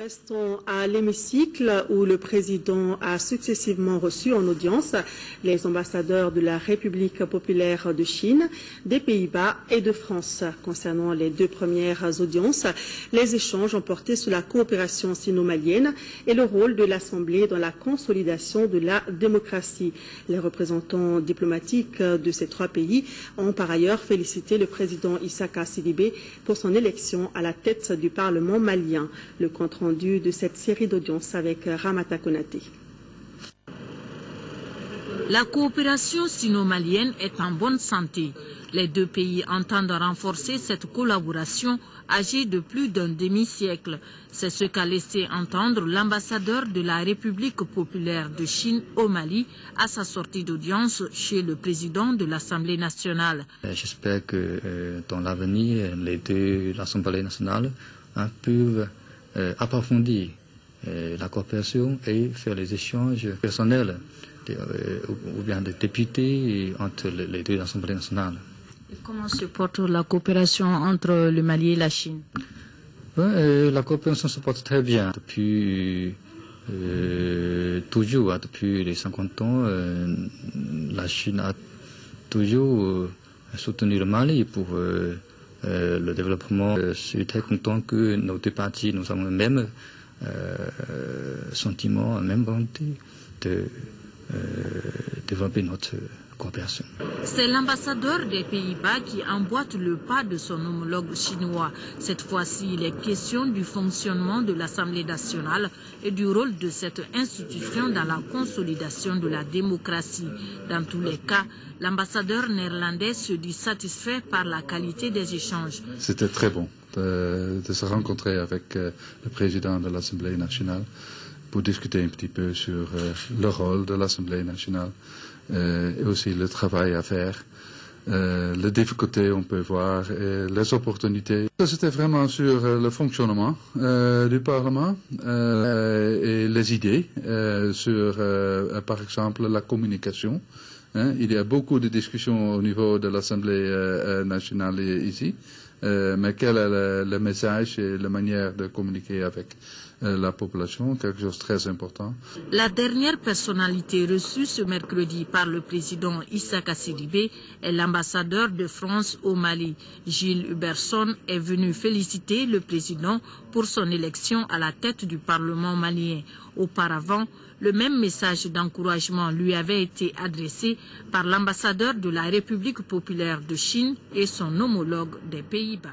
Restons à l'hémicycle où le président a successivement reçu en audience les ambassadeurs de la République populaire de Chine, des Pays-Bas et de France. Concernant les deux premières audiences, les échanges ont porté sur la coopération sino-malienne et le rôle de l'Assemblée dans la consolidation de la démocratie. Les représentants diplomatiques de ces trois pays ont par ailleurs félicité le président Issaka Sidibé pour son élection à la tête du Parlement malien. Le compte-rendu de cette série d'audiences avec Ramata Konaté. La coopération sino-malienne est en bonne santé. Les deux pays entendent renforcer cette collaboration âgée de plus d'un demi-siècle. C'est ce qu'a laissé entendre l'ambassadeur de la République populaire de Chine au Mali à sa sortie d'audience chez le président de l'Assemblée nationale. J'espère que dans l'avenir, l'Assemblée nationale peuvent approfondir la coopération et faire les échanges personnels ou bien des députés entre les deux assemblées nationales. Et comment se porte la coopération entre le Mali et la Chine? La coopération se porte très bien. Depuis toujours, depuis les 50 ans, la Chine a toujours soutenu le Mali pour le développement. Je suis très content que nos deux parties, nous avons le même sentiment, la même volonté de développer notre coopération. C'est l'ambassadeur des Pays-Bas qui emboîte le pas de son homologue chinois. Cette fois-ci, il est question du fonctionnement de l'Assemblée nationale et du rôle de cette institution dans la consolidation de la démocratie. Dans tous les cas, l'ambassadeur néerlandais se dit satisfait par la qualité des échanges. C'était très bon de se rencontrer avec le président de l'Assemblée nationale pour discuter un petit peu sur le rôle de l'Assemblée nationale et aussi le travail à faire, les difficultés on peut voir, et les opportunités. C'était vraiment sur le fonctionnement du Parlement et les idées sur, par exemple, la communication. Il y a beaucoup de discussions au niveau de l'Assemblée nationale ici, mais quel est le message et la manière de communiquer avec la population, quelque chose de très important. La dernière personnalité reçue ce mercredi par le président Issaka Sidibé est l'ambassadeur de France au Mali. Gilles Huberson est venu féliciter le président pour son élection à la tête du Parlement malien. Auparavant, le même message d'encouragement lui avait été adressé par l'ambassadeur de la République populaire de Chine et son homologue des Pays-Bas.